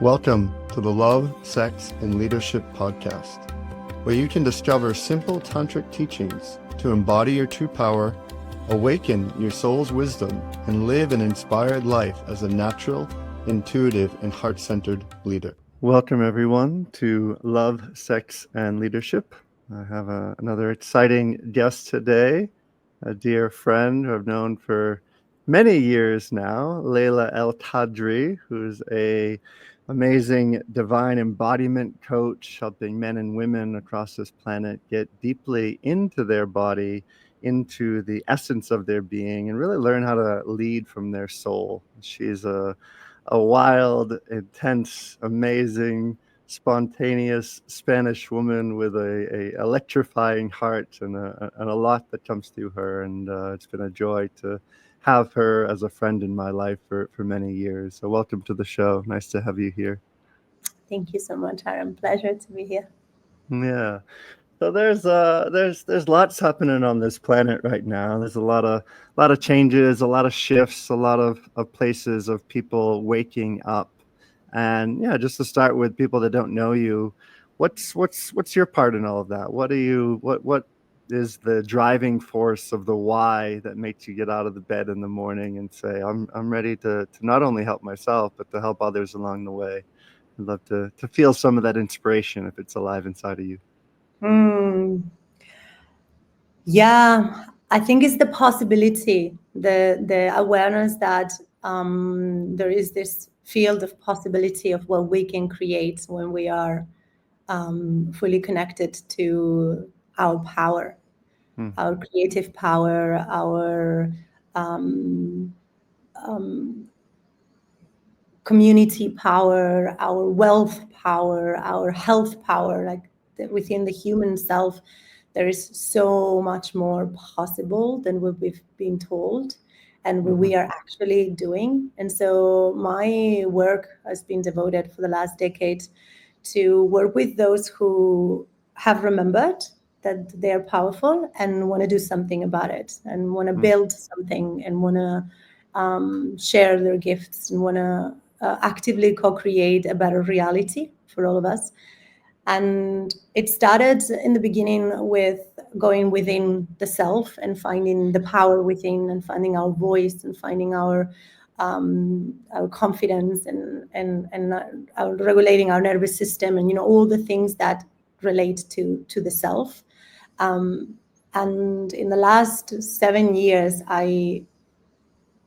Welcome to the Love, Sex, and Leadership podcast, where you can discover simple tantric teachings to embody your true power, awaken your soul's wisdom, and live an inspired life as a natural, intuitive, and heart-centered leader. Welcome, everyone, to Love, Sex, and Leadership. I have another exciting guest today, a dear friend who I've known for many years now, Layla El Khadri, who's a amazing divine embodiment coach, helping men and women across this planet get deeply into their body, into the essence of their being, and really learn how to lead from their soul. She's a wild, intense, amazing, spontaneous Spanish woman with a electrifying heart and a lot that comes through her. And it's been a joy to have her as a friend in my life for many years. So welcome to the show. Nice to have you here. Thank you so much, Aaron. Pleasure to be here. Yeah. So there's lots happening on this planet right now. There's a lot of changes, a lot of shifts, a lot of places of people waking up. And yeah, just to start with people that don't know you, what's your part in all of that? What is the driving force of the why that makes you get out of the bed in the morning and say, I'm ready to not only help myself, but to help others along the way? I'd love to feel some of that inspiration if it's alive inside of you. Yeah, I think it's the possibility, the awareness that there is this field of possibility of what we can create when we are fully connected to our power, our creative power, our community power, our wealth power, our health power. Like within the human self, there is so much more possible than what we've been told and what we are actually doing. And so my work has been devoted for the last decade to work with those who have remembered that they're powerful and want to do something about it and want to build something and want to share their gifts and want to actively co-create a better reality for all of us. And it started in the beginning with going within the self and finding the power within and finding our voice and finding our confidence and our regulating our nervous system and all the things that relate to the self. And in the last 7 years, I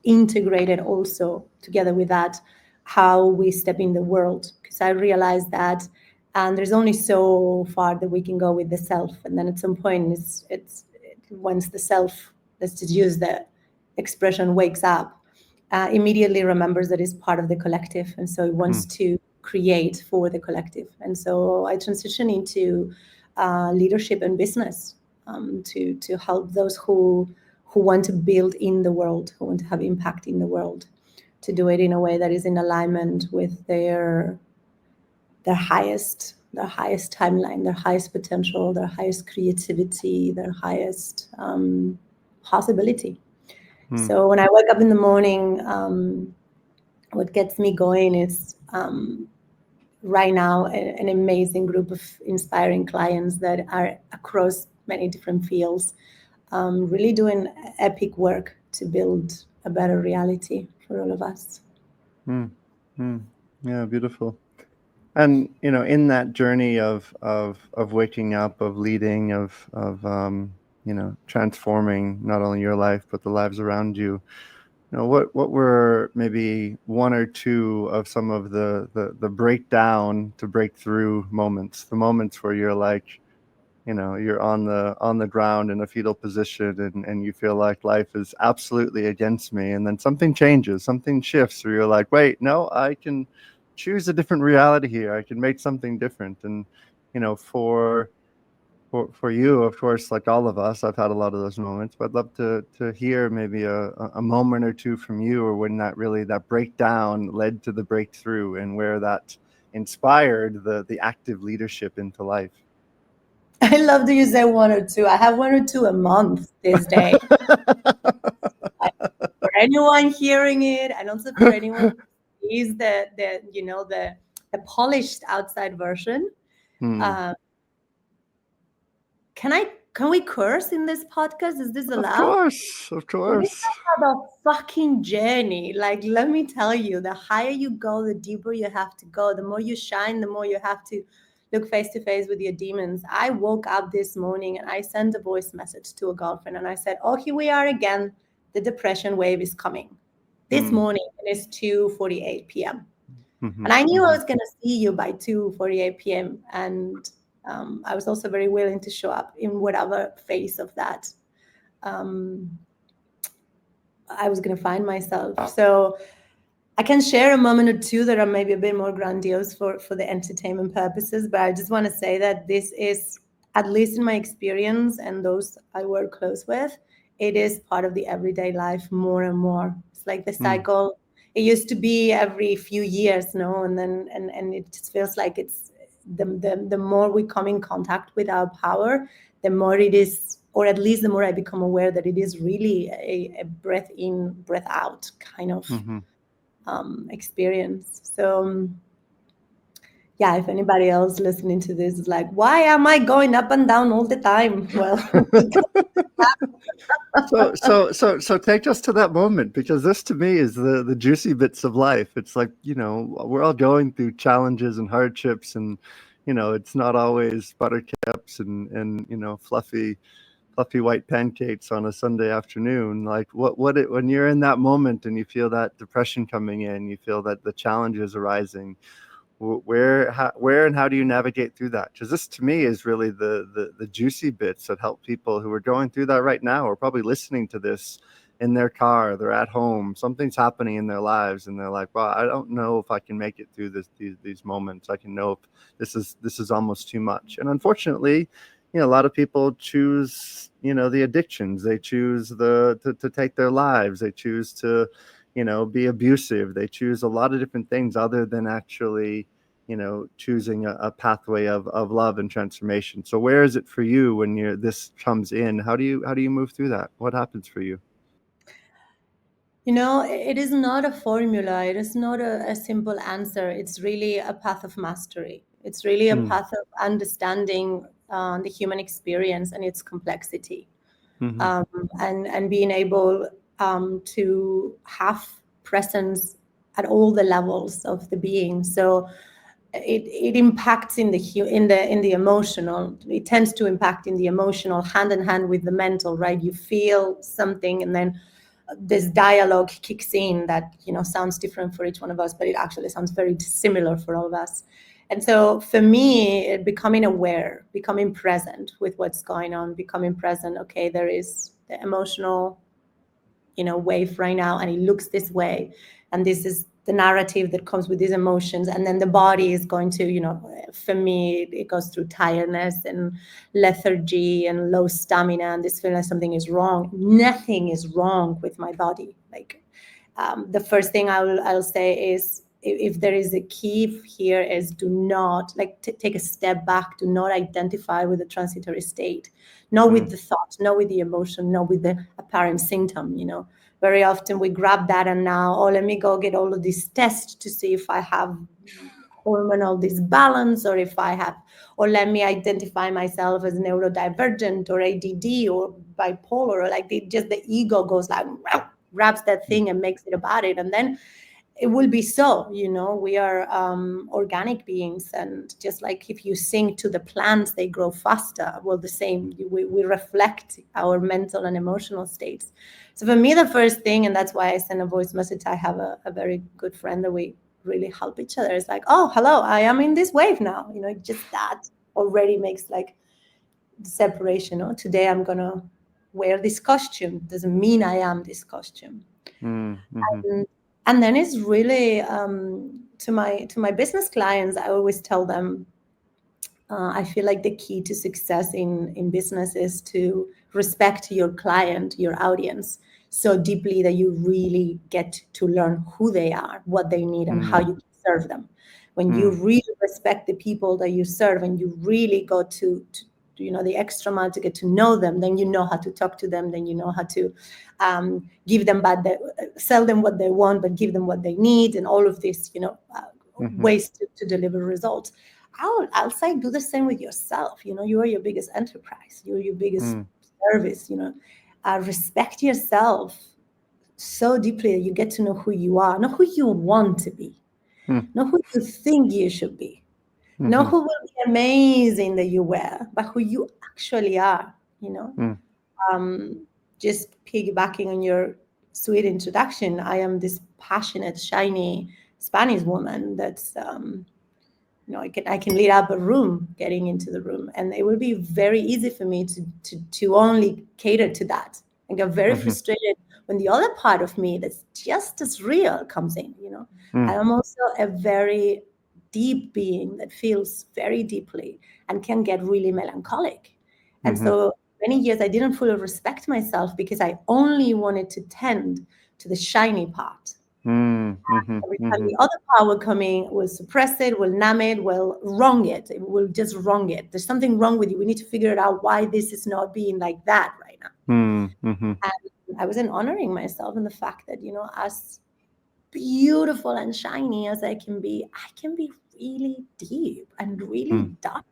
integrated also together with that how we step in the world, because I realized that there's only so far that we can go with the self, and then at some point it's once the self, let's just use the expression, wakes up, immediately remembers that it's part of the collective, and so it wants to create for the collective. And so I transitioned into leadership and business to help those who want to build in the world, who want to have impact in the world, to do it in a way that is in alignment with their highest timeline, their highest potential, their highest creativity, their highest possibility. So when I wake up in the morning, what gets me going is right now an amazing group of inspiring clients that are across many different fields, really doing epic work to build a better reality for all of us. Yeah, beautiful. And in that journey of waking up, of leading, of transforming not only your life but the lives around you, what were maybe one or two of some of the breakdown to breakthrough moments, the moments where you're like, you're on the ground in a fetal position and you feel like life is absolutely against me, and then something changes, something shifts, or you're like, wait, no, I can choose a different reality here. I can make something different. And for you, of course, like all of us, I've had a lot of those moments, but I'd love to hear maybe a moment or two from you, or when that breakdown led to the breakthrough, and where that inspired the active leadership into life. I love that you say one or two. I have one or two a month these days. For anyone hearing it, and also for anyone who sees the a polished outside version. Uh, can we curse in this podcast? Is this allowed? Of It is course. a fucking journey. Like, let me tell you, the higher you go, the deeper you have to go. The more you shine, the more you have to look face to face with your demons. I woke up this morning and I sent a voice message to a girlfriend and I said, oh, here we are again. The depression wave is coming. This morning, it is 2:48 p.m. And I knew I was going to see you by 2:48 p.m. And I was also very willing to show up in whatever phase of that I was going to find myself. So I can share a moment or two that are maybe a bit more grandiose for the entertainment purposes, but I just want to say that this is, at least in my experience and those I work close with, it is part of the everyday life more and more. It's like the cycle. It used to be every few years, no, and then and it just feels like it's the more we come in contact with our power, the more it is, or at least the more I become aware that it is really a breath in, breath out kind of experience. So yeah, if anybody else listening to this is like, why am I going up and down all the time? Well, So take us to that moment, because this to me is the juicy bits of life. It's like, we're all going through challenges and hardships, and it's not always buttercups and fluffy white pancakes on a Sunday afternoon. Like when you're in that moment and you feel that depression coming in, you feel that the challenges arising, where and how do you navigate through that? Because this to me is really the juicy bits that help people who are going through that right now, or probably listening to this in their car, they're at home, something's happening in their lives, and they're like, well, I don't know if I can make it through these moments. I can know if this is almost too much. And unfortunately, a lot of people choose, the addictions. They choose to take their lives. They choose to, be abusive. They choose a lot of different things other than actually, choosing a pathway of love and transformation. So where is it for you when this comes in? How do you move through that? What happens for you? it is not a formula. It is not a simple answer. It's really a path of mastery. It's really a path of understanding the human experience and its complexity, and being able to have presence at all the levels of the being. So it impacts in the emotional. It tends to impact in the emotional, hand in hand with the mental. Right? You feel something, and then this dialogue kicks in that sounds different for each one of us, but it actually sounds very similar for all of us. And so for me, becoming aware, becoming present with what's going on, becoming present. Okay, there is the emotional wave right now, and it looks this way, and this is the narrative that comes with these emotions. And then the body is going to, for me, it goes through tiredness and lethargy and low stamina, and this feeling like something is wrong. Nothing is wrong with my body. Like, the first thing I'll say is, if there is a key here, is do not take a step back. Do not identify with the transitory state, not with the thought, not with the emotion, not with the apparent symptom. Very often we grab that and now, let me go get all of these tests to see if I have hormonal disbalance, or if I have, or let me identify myself as neurodivergent or ADD or bipolar, or just the ego goes like, grabs that thing and makes it about it. And then it will be so. We are organic beings, and just like if you sing to the plants, they grow faster. Well, the same, we reflect our mental and emotional states. So for me, the first thing, and that's why I send a voice message, I have a very good friend that we really help each other. It's like, oh, hello, I am in this wave now. Just that already makes like the separation. Today I'm gonna wear this costume doesn't mean I am this costume. And then it's really to my business clients, I always tell them, I feel like the key to success in business is to respect your client, your audience, so deeply that you really get to learn who they are, what they need, and how you can serve them. When you really respect the people that you serve, and you really go to the extra mile to get to know them, then you know how to talk to them, then you know how to give them sell them what they want, but give them what they need, and all of this, ways to deliver results. I'll say do the same with yourself. You are your biggest enterprise. You're your biggest service. Respect yourself so deeply that you get to know who you are, not who you want to be, not who you think you should be, not who will be amazing that you were, but who you actually are. Just piggybacking on your sweet introduction, I am this passionate, shiny Spanish woman that's I can lead up a room, getting into the room, and it will be very easy for me to only cater to that. I get very frustrated when the other part of me that's just as real comes in. I am also a very deep being that feels very deeply and can get really melancholic. And so many years I didn't fully respect myself because I only wanted to tend to the shiny part. Every time the other part will come in, will suppress it, will numb it, will wrong it. It will just wrong it. There's something wrong with you. We need to figure it out why this is not being like that right now. And I wasn't honoring myself in the fact that, as beautiful and shiny as I can be really deep and really dark.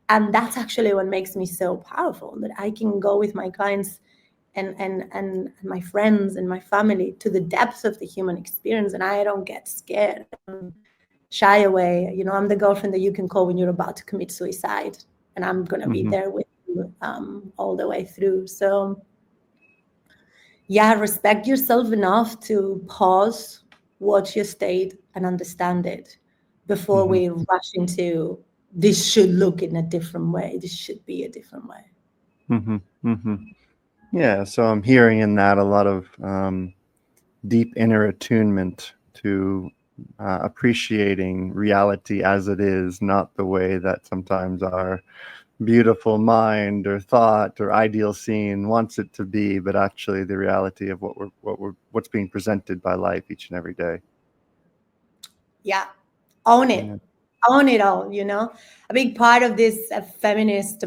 And that's actually what makes me so powerful, that I can go with my clients and my friends and my family to the depths of the human experience, and I don't get scared. I don't shy away. I'm the girlfriend that you can call when you're about to commit suicide, and I'm gonna be there with you all the way through. So respect yourself enough to pause, watch your state, and understand it before we rush into this should look in a different way. This should be a different way. Yeah, so I'm hearing in that a lot of deep inner attunement to appreciating reality as it is, not the way that sometimes our beautiful mind or thought or ideal scene wants it to be, but actually the reality of what's being presented by life each and every day. Yeah, own it. Own it all. A big part of this feminist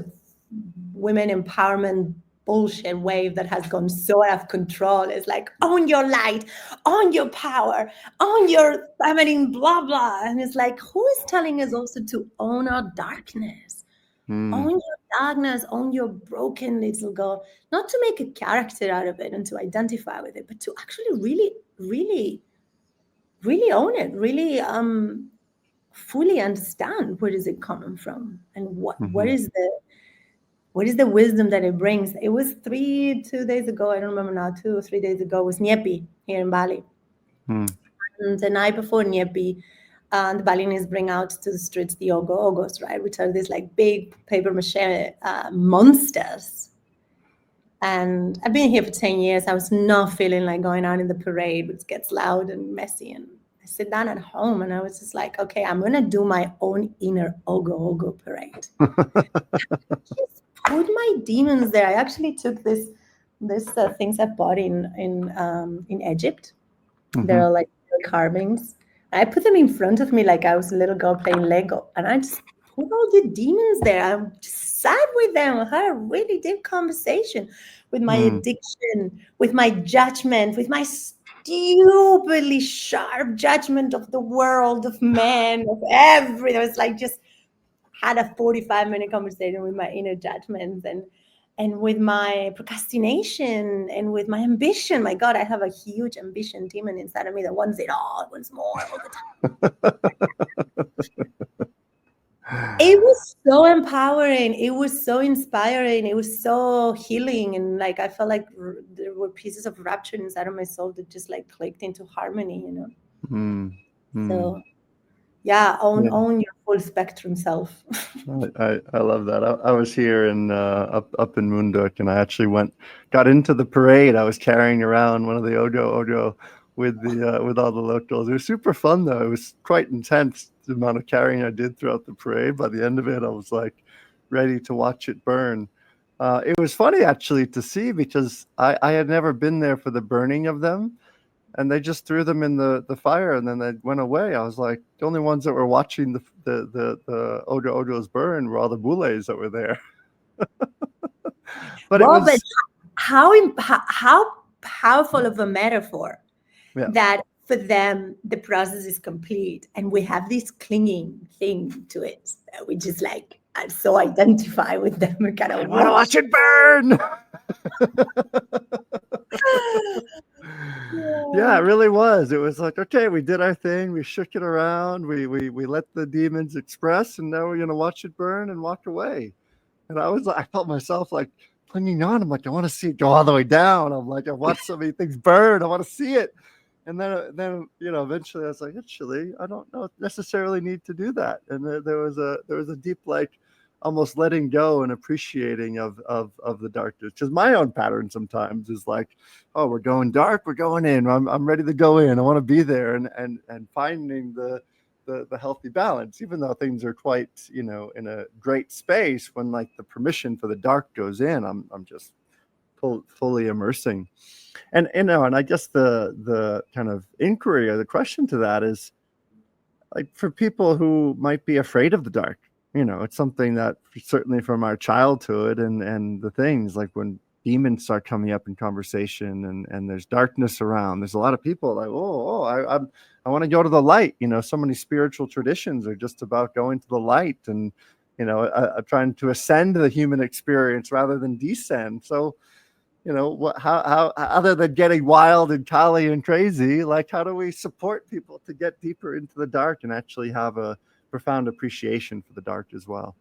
women empowerment bullshit wave that has gone so out of control is like, own your light, own your power, own your feminine blah blah. And it's like, who is telling us also to own our darkness? Own your darkness, own your broken little girl, not to make a character out of it and to identify with it, but to actually really, really, really own it, really fully understand where is it coming from and what is the wisdom that it brings. It was 2 days ago, I don't remember now, 2 or 3 days ago, was Nyepi here in Bali. And the night before Nyepi, the Balinese bring out to the streets the ogo-ogos, right, which are these like big paper mache monsters. And I've been here for 10 years. I was not feeling like going out in the parade, which gets loud and messy. And I sit down at home and I was just like, okay, I'm going to do my own inner ogo-ogo parade. Just put my demons there. I actually took this things I bought in Egypt. They're like carvings. I put them in front of me like I was a little girl playing Lego. And I just put all the demons there. I just sat with them. I had a really deep conversation with my addiction, with my judgment, with my stupidly sharp judgment of the world, of men, of everything. It was like just had a 45-minute conversation with my inner judgments and with my procrastination and with my ambition. My God, I have a huge ambition demon inside of me that wants it all, wants more all the time. It was so empowering. It was so inspiring. It was so healing. And like, I felt like there were pieces of rapture inside of my soul that just like clicked into harmony, So own your full spectrum self. I love that. I was here in up in Munduk, and I actually got into the parade. I was carrying around one of the ojo with all the locals. It was super fun though. It was quite intense, the amount of carrying I did throughout the parade. By the end of it, I was like ready to watch it burn. It was funny actually to see, because I had never been there for the burning of them. And they just threw them in the fire, and then they went away. I was like, the only ones that were watching the ojos burn were all the bules that were there. But it was how powerful of a metaphor that for them, the process is complete. And we have this clinging thing to it, which is like, I so identify with them. We kind of want to watch it burn. Yeah, it really was. It was like, okay, we did our thing. We shook it around. We let the demons express, and now we're going to watch it burn and walk away. And I felt myself like clinging on. I'm like, I want to see it go all the way down. I'm like, I watched so many things burn. I want to see it. And then eventually I was like, actually, I don't necessarily need to do that. And there was a deep, like, almost letting go and appreciating of the darkness. Because my own pattern sometimes is like, oh, we're going dark, we're going in. I'm ready to go in. I want to be there, and finding the healthy balance, even though things are quite, in a great space. When like the permission for the dark goes in, I'm just fully immersing. And I guess the kind of inquiry or the question to that is, like, for people who might be afraid of the dark, it's something that certainly from our childhood and the things like when demons start coming up in conversation and there's darkness around, there's a lot of people like, I want to go to the light. So many spiritual traditions are just about going to the light and, trying to ascend the human experience rather than descend. So, how other than getting wild and kali and crazy, like, how do we support people to get deeper into the dark and actually have a profound appreciation for the dark as well?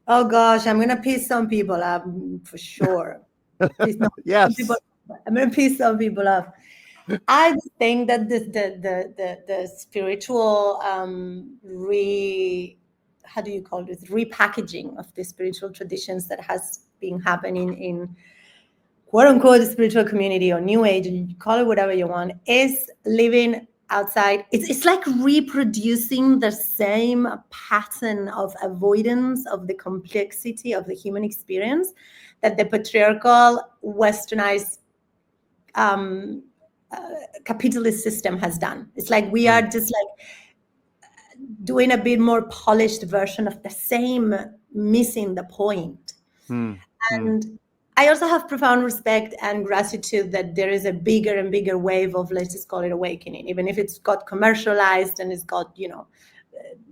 Oh gosh, I'm gonna piss some people off for sure. Yes. I'm gonna piss some people off. I think that the spiritual how do you call this, repackaging of the spiritual traditions that has been happening in quote unquote the spiritual community or new age, you call it whatever you want, is living outside. It's like reproducing the same pattern of avoidance of the complexity of the human experience that the patriarchal westernized capitalist system has done. It's like we are just like doing a bit more polished version of the same, missing the point. And I also have profound respect and gratitude that there is a bigger and bigger wave of, let's just call it awakening, even if it's got commercialized and it's got,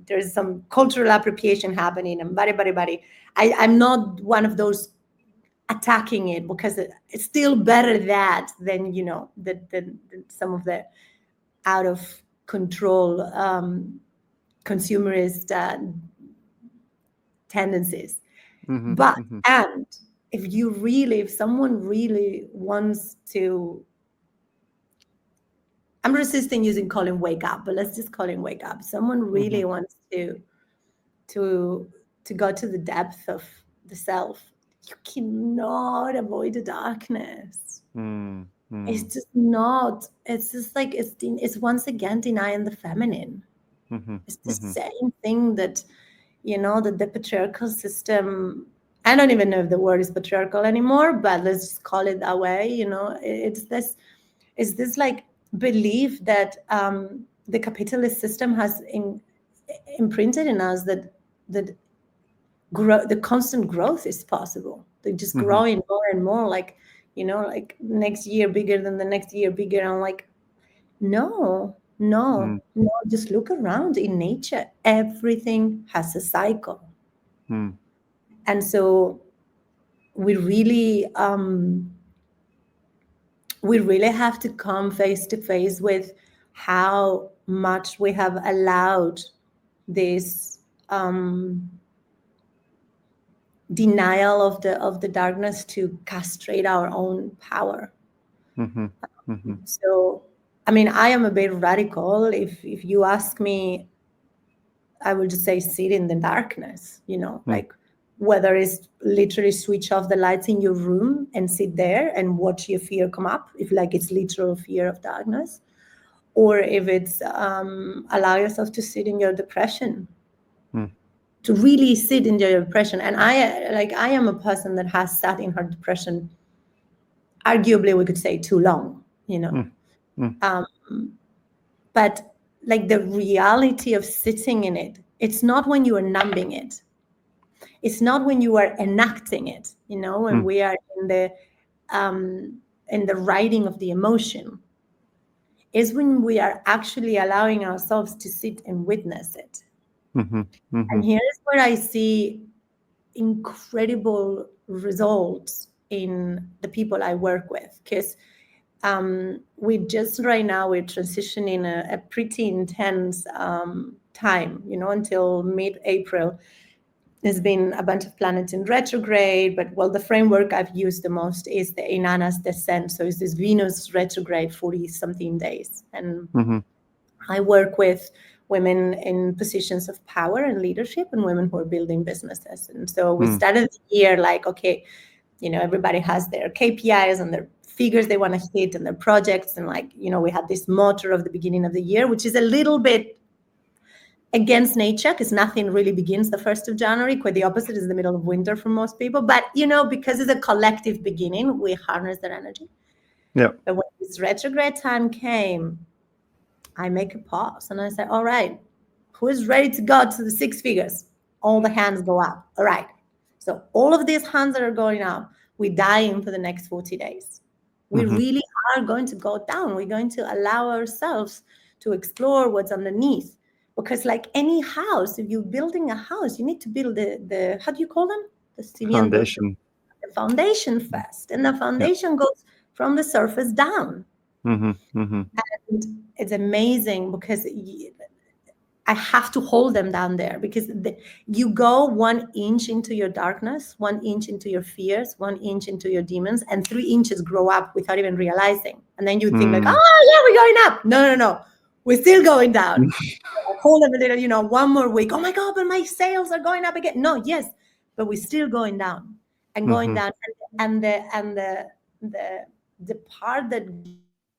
there's some cultural appropriation happening and body. I'm not one of those attacking it, because it's still better that than, than some of the out of control consumerist tendencies. But and if someone really wants to, I'm resisting using calling wake up, but let's just call him wake up. Someone really wants to go to the depth of the self, you cannot avoid the darkness. It's just not. It's just like it's once again denying the feminine. It's the same thing that that the patriarchal system. I don't even know if the word is patriarchal anymore, but let's just call it that way. It's this like belief that the capitalist system has imprinted in us that the constant growth is possible. They're just growing more and more, like like next year bigger than the next year bigger. I'm like, no, just look around in nature. Everything has a cycle. And so we really have to come face to face with how much we have allowed this denial of the darkness to castrate our own power. So, I mean, I am a bit radical. If you ask me, I will just say sit in the darkness, like whether it's literally switch off the lights in your room and sit there and watch your fear come up, if like it's literal fear of darkness, or if it's allow yourself to sit in your depression, to really sit in your depression. And I am a person that has sat in her depression, arguably we could say too long, but like the reality of sitting in it, it's not when you are numbing it. It's not when you are enacting it, when we are in the writing of the emotion. is when we are actually allowing ourselves to sit and witness it. Mm-hmm. Mm-hmm. And here is where I see incredible results in the people I work with, because we just right now we're transitioning a pretty intense time, until mid-April. There's been a bunch of planets in retrograde, but the framework I've used the most is the Inanna's descent. So it's this Venus retrograde 40 something days. And Mm-hmm. I work with women in positions of power and leadership and women who are building businesses. And so we started the year like, okay, everybody has their KPIs and their figures they want to hit and their projects. And we had this motto of the beginning of the year, which is a little bit against nature because nothing really begins the 1st of January. Quite the opposite, is the middle of winter for most people. But, because it's a collective beginning, we harness that energy. Yeah. But when this retrograde time came, I make a pause and I say, all right, who is ready to go to the 6 figures? All the hands go up. All right. So all of these hands that are going up, we dive in for the next 40 days. We really are going to go down. We're going to allow ourselves to explore what's underneath. Because like any house, if you're building a house, you need to build the how do you call them? The cimientos, Foundation. the foundation first. And the foundation goes from the surface down. Mm-hmm. Mm-hmm. And it's amazing because I have to hold them down there, because you go 1 inch into your darkness, 1 inch into your fears, 1 inch into your demons, and 3 inches grow up without even realizing. And then you think like, oh yeah, we're going up. No. We're still going down. Hold them a little, 1 more week. Oh my God, but my sales are going up again. No, yes, but we're still going down and going down. And the part that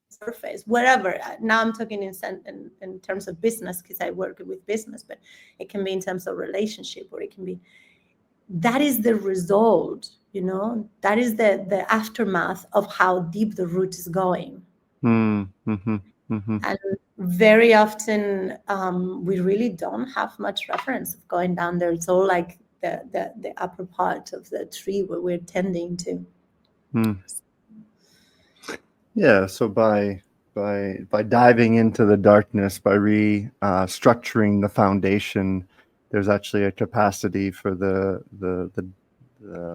surface, wherever. Now I'm talking in terms of business because I work with business, but it can be in terms of relationship, or it can be, that is the result, that is the aftermath of how deep the root is going. Mm-hmm. Mm-hmm. And very often we really don't have much reference of going down there. It's all like the upper part of the tree where we're tending to. Yeah, so by diving into the darkness, by restructuring the foundation, there's actually a capacity for the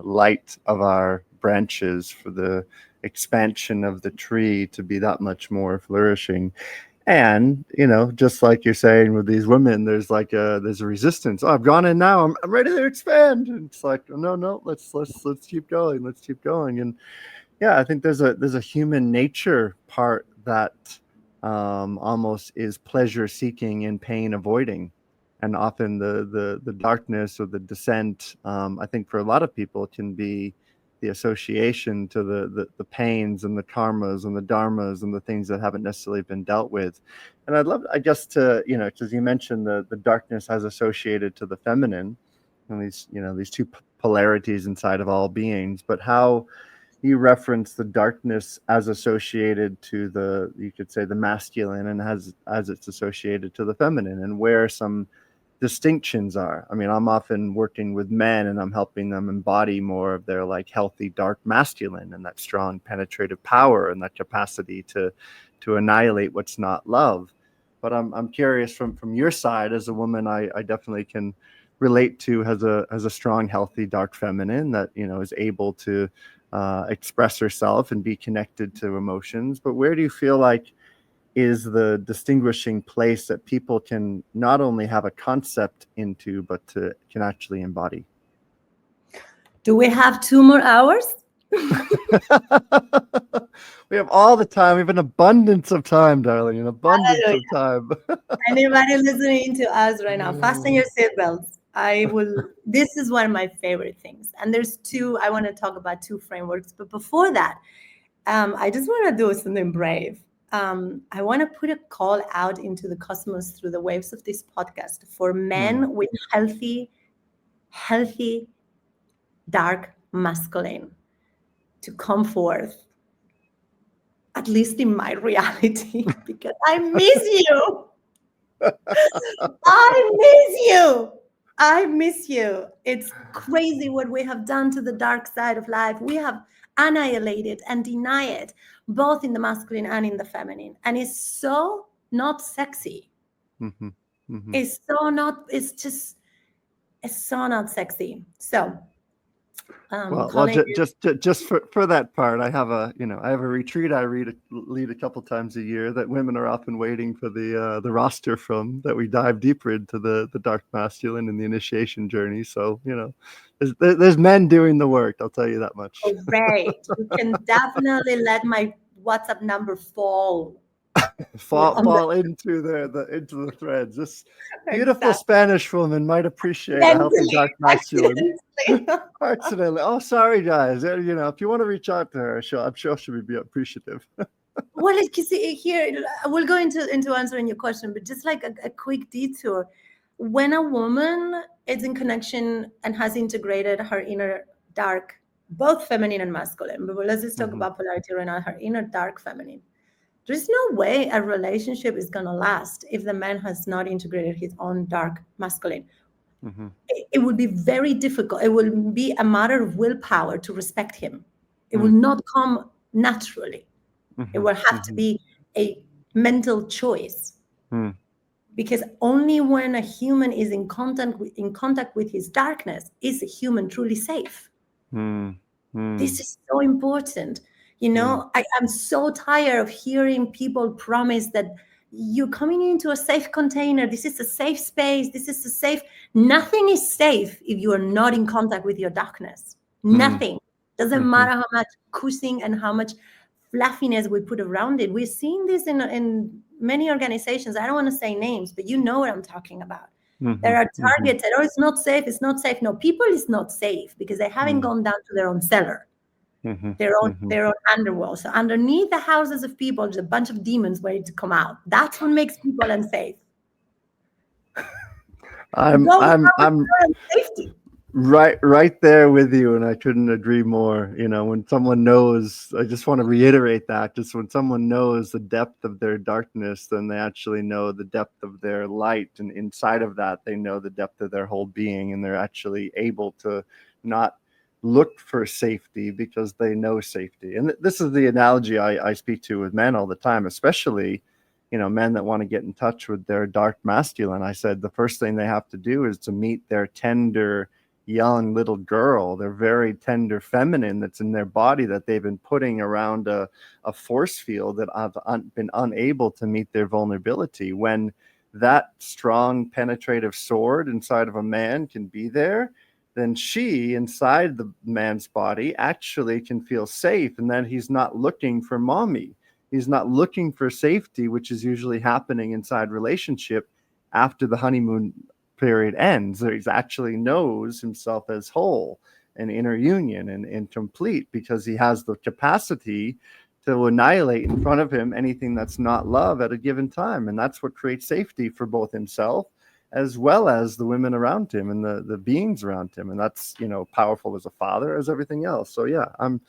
light of our branches, for the expansion of the tree to be that much more flourishing. And just like you're saying with these women, there's a resistance. Oh, I've gone in now. I'm ready to expand. And it's like, no, let's keep going. Let's keep going. And yeah, I think there's a human nature part that almost is pleasure seeking and pain avoiding, and often the darkness or the descent. I think for a lot of people it can be the association to the pains and the karmas and the dharmas and the things that haven't necessarily been dealt with. And I guess to because you mentioned the darkness as associated to the feminine, and these two polarities inside of all beings, but how you reference the darkness as associated to you could say the masculine, and as it's associated to the feminine, and where some distinctions are. I mean, I'm often working with men and I'm helping them embody more of their like healthy dark masculine, and that strong penetrative power and that capacity to annihilate what's not love. But I'm curious from your side as a woman, I definitely can relate to, has a strong healthy dark feminine that is able to express herself and be connected to emotions. But where do you feel like is the distinguishing place that people can not only have a concept into, but can actually embody? Do we have 2 more hours? We have all the time. We have an abundance of time, darling, an abundance of time. Anybody listening to us right now, fasten your seatbelts. This is one of my favorite things. And there's 2, I want to talk about 2 frameworks. But before that, I just want to do something brave. I want to put a call out into the cosmos through the waves of this podcast for men with healthy, dark masculine to come forth, at least in my reality, because I miss you. I miss you. It's crazy what we have done to the dark side of life. We have annihilate it and deny it, both in the masculine and in the feminine. And it's so not sexy. Mm-hmm. Mm-hmm. It's so not sexy. So Well, calling just for that part, I have a retreat I lead a couple times a year that women are often waiting for the roster from, that we dive deeper into the dark masculine and the initiation journey. So there's men doing the work. I'll tell you that much. great. You can definitely let my WhatsApp number fall. Fall into the threads. This beautiful Exactly. Spanish woman might appreciate a healthy dark masculine. Accidentally. Oh, sorry, guys. If you want to reach out to her, I'm sure she'll be appreciative. Well, you see here, we'll go into answering your question, but just like a quick detour. When a woman is in connection and has integrated her inner dark, both feminine and masculine, but let's just talk about polarity right now, her inner dark feminine. There's no way a relationship is going to last if the man has not integrated his own dark masculine. Mm-hmm. It would be very difficult. It will be a matter of willpower to respect him. It will not come naturally. It will have to be a mental choice. Because only when a human is in contact with his darkness is a human truly safe. This is so important. I'm so tired of hearing people promise that you're coming into a safe container. This is a safe space. This is a safe. Nothing is safe if you are not in contact with your darkness. Nothing. Doesn't matter how much cushing and how much fluffiness we put around it. We're seeing this in many organizations. I don't want to say names, but you know what I'm talking about. There are targets that, it's not safe, it's not safe. No, people is not safe because they haven't gone down to their own cellar, their own underworld. So underneath the houses of people, there's a bunch of demons waiting to come out. That's what makes people unsafe. I'm safety. Right there with you, and I couldn't agree more. When someone knows, I just want to reiterate that, just when someone knows the depth of their darkness, then they actually know the depth of their light, and inside of that they know the depth of their whole being, and they're actually able to not look for safety because they know safety. And this is the analogy I speak to with men all the time, especially men that want to get in touch with their dark masculine. I said the first thing they have to do is to meet their tender young little girl, their very tender feminine that's in their body that they've been putting around a force field that have been unable to meet their vulnerability. When that strong penetrative sword inside of a man can be there, then she inside the man's body actually can feel safe, and then he's not looking for mommy. He's not looking for safety, which is usually happening inside relationship after the honeymoon period ends. He actually knows himself as whole and inner union and complete, because he has the capacity to annihilate in front of him anything that's not love at a given time. And that's what creates safety for both himself as well as the women around him and the beings around him. And that's, powerful as a father, as everything else. So yeah, I'm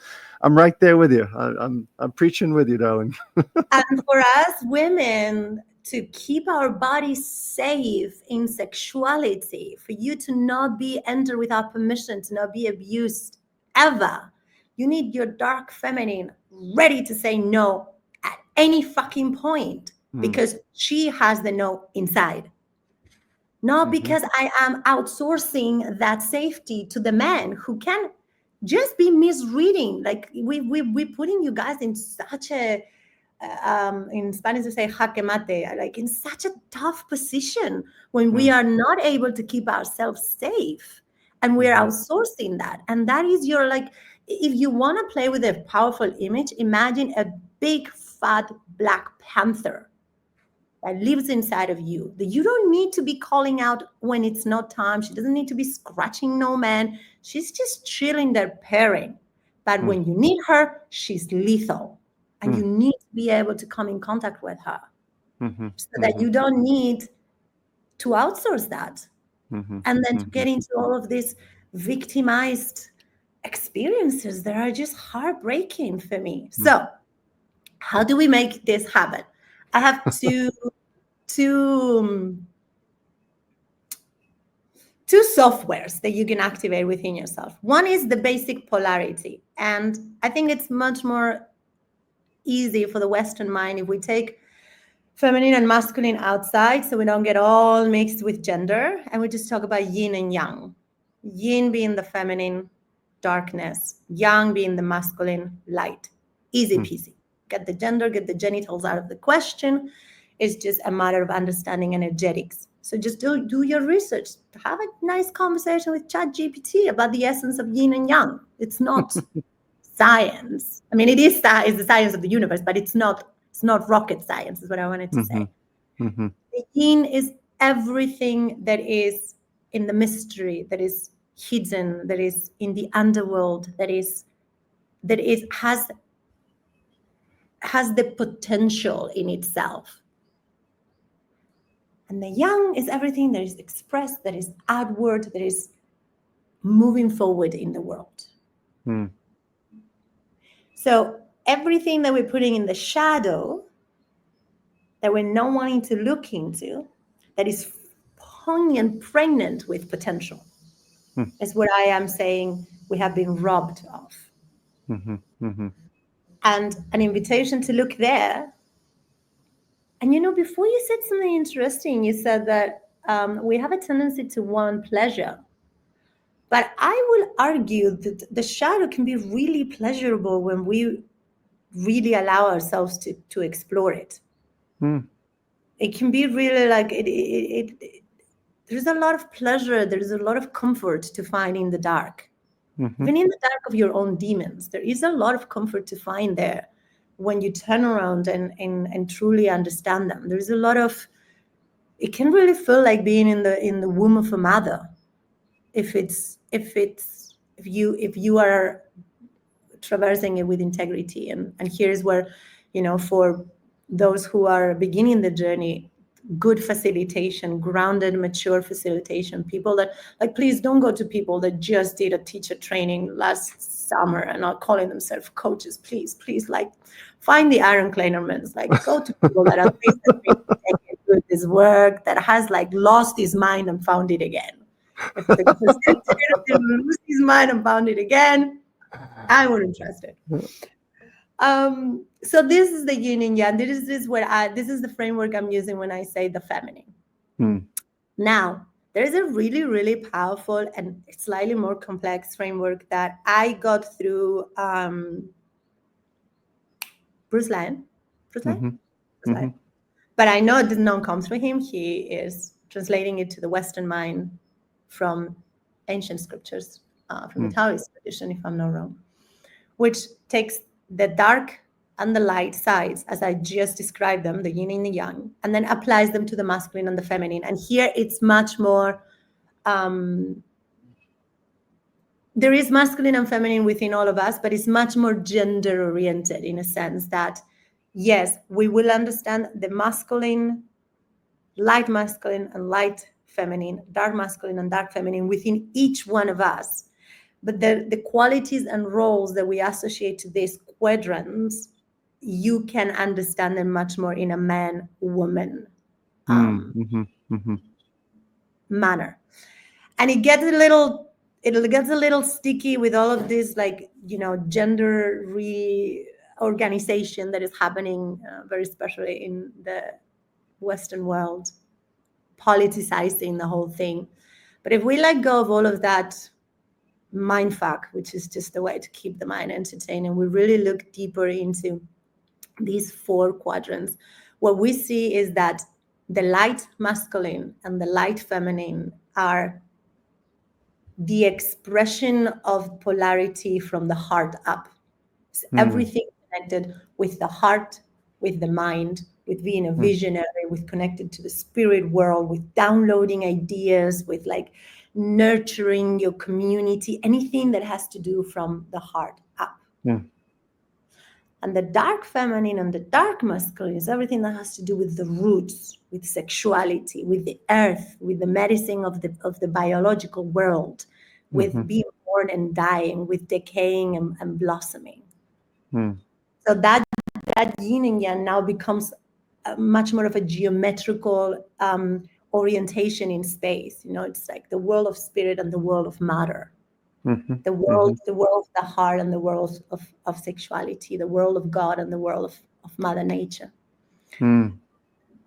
right there with you. I'm preaching with you, darling. And for us women to keep our bodies safe in sexuality, for you to not be entered without permission, to not be abused ever, you need your dark feminine ready to say no at any fucking point, because she has the no inside. Not because I am outsourcing that safety to the man who can just be misreading. Like we putting you guys in such a in Spanish we say jaque mate, like in such a tough position when we are not able to keep ourselves safe, and we're outsourcing that. And that is your, like, if you want to play with a powerful image, imagine a big fat black panther that lives inside of you, that you don't need to be calling out when it's not time. She doesn't need to be scratching no man. She's just chilling there pairing. But when you need her, she's lethal. And you need to be able to come in contact with her so that you don't need to outsource that. And then to get into all of these victimized experiences that are just heartbreaking for me. So how do we make this happen? I have two two softwares that you can activate within yourself. One is the basic polarity. And I think it's much more easy for the Western mind if we take feminine and masculine outside, so we don't get all mixed with gender, and we just talk about yin and yang. Yin being the feminine darkness, yang being the masculine light. Easy peasy. Get the gender, get the genitals out of the question. It's just a matter of understanding energetics. So just do your research. Have a nice conversation with ChatGPT about the essence of yin and yang. It's not science. I mean, it is the science of the universe, but it's not rocket science, is what I wanted to say. The yin is everything that is in the mystery, that is hidden, that is in the underworld, that has the potential in itself. And the yang is everything that is expressed, that is outward, that is moving forward in the world. So everything that we're putting in the shadow, that we're not wanting to look into, that is poignant, pregnant with potential, is what I am saying we have been robbed of. And an invitation to look there. And, before you said something interesting, you said that we have a tendency to want pleasure. But I will argue that the shadow can be really pleasurable when we really allow ourselves to explore it. It can be really like there's a lot of pleasure, there's a lot of comfort to find in the dark. Even in the dark of your own demons, there is a lot of comfort to find there when you turn around and truly understand them. There's a lot of, it can really feel like being in the womb of a mother if you are traversing it with integrity. And here's where, for those who are beginning the journey, good facilitation, grounded, mature facilitation, people that, like, please don't go to people that just did a teacher training last summer and not calling themselves coaches. Please, like, find the Aaron Kleinermans, like, go to people that are doing this work, that has, like, lost his mind and found it again. If the facilitator lose his mind and found it again, I wouldn't trust it. So this is the yin and yang. This is the framework I'm using when I say the feminine. Now, there is a really, really powerful and slightly more complex framework that I got through Bruce Lyon. But I know it did not come through him. He is translating it to the Western mind from ancient scriptures, from the Taoist tradition, if I'm not wrong, which takes the dark and the light sides, as I just described them, the yin and the yang, and then applies them to the masculine and the feminine. And here it's much more, there is masculine and feminine within all of us, but it's much more gender oriented in a sense that, yes, we will understand the masculine, light masculine and light feminine, dark masculine and dark feminine within each one of us. But the qualities and roles that we associate to these quadrants, you can understand them much more in a man-woman manner. And it gets a little sticky with all of this, like, gender reorganization that is happening, very especially in the Western world, politicizing the whole thing. But if we let go of all of that mindfuck, which is just a way to keep the mind entertained, and we really look deeper into these four quadrants, what we see is that the light masculine and the light feminine are the expression of polarity from the heart up. So everything connected with the heart, with the mind, with being a visionary, with connected to the spirit world, with downloading ideas, with, like, nurturing your community, anything that has to do from the heart up. And the dark feminine and the dark masculine is everything that has to do with the roots, with sexuality, with the earth, with the medicine of the biological world, with being born and dying, with decaying and blossoming. So that yin and yang now becomes much more of a geometrical orientation in space. It's like the world of spirit and the world of matter, Mm-hmm. the world of the heart and the world of sexuality, the world of God and the world of Mother Nature. Mm.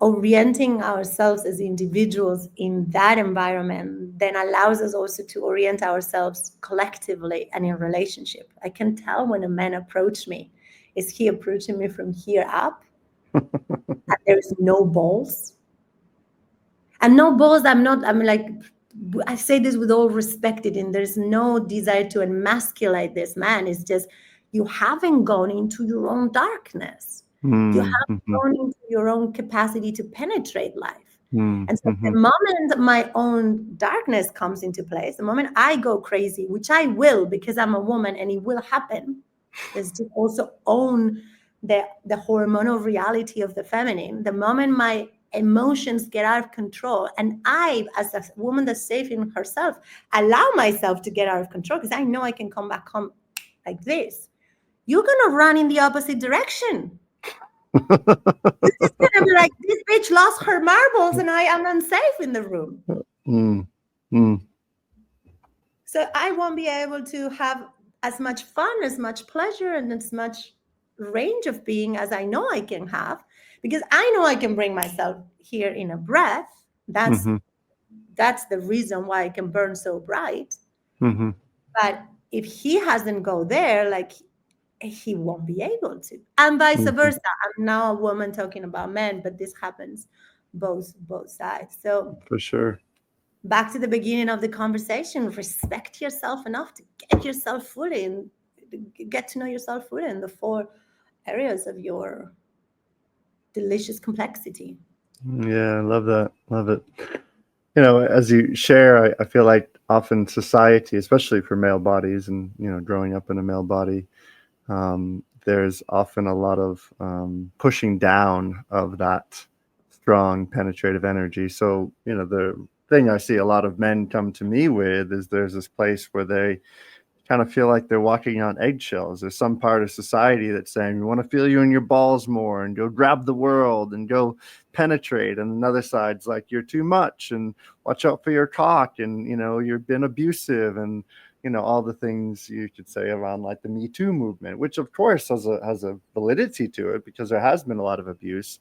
Orienting ourselves as individuals in that environment then allows us also to orient ourselves collectively and in relationship. I can tell when a man approached me, is he approaching me from here up? And there's no balls. And no balls, I'm like, I say this with all respect, and there's no desire to emasculate this man. It's just, you haven't gone into your own darkness. You haven't gone into your own capacity to penetrate life. And so the moment my own darkness comes into place, the moment I go crazy, which I will because I'm a woman and it will happen, is to also own the hormonal reality of the feminine. The moment my emotions get out of control and I, as a woman that's safe in herself, allow myself to get out of control because I know I can come back home like this, you're going to run in the opposite direction. You're just going to be like, this bitch lost her marbles and I am unsafe in the room. So I won't be able to have as much fun, as much pleasure, and as much range of being as I know I can have, because I know I can bring myself here in a breath. That's the reason why I can burn so bright. But if he hasn't go there, like, he won't be able to, and vice versa. I'm now a woman talking about men, but this happens both sides. So For sure. Back to the beginning of the conversation, respect yourself enough to get yourself fully and get to know yourself fully in the 4 areas of your delicious complexity. Yeah, I love that. Love it. As you share, I feel like often society, especially for male bodies and, growing up in a male body, there's often a lot of pushing down of that strong penetrative energy. So, the thing I see a lot of men come to me with is there's this place where they kind of feel like they're walking on eggshells. There's some part of society that's saying, we want to feel you in your balls more and go grab the world and go penetrate. And another side's like, you're too much and watch out for your cock. And, you've been abusive and, all the things you could say around like the Me Too movement, which of course has a validity to it because there has been a lot of abuse.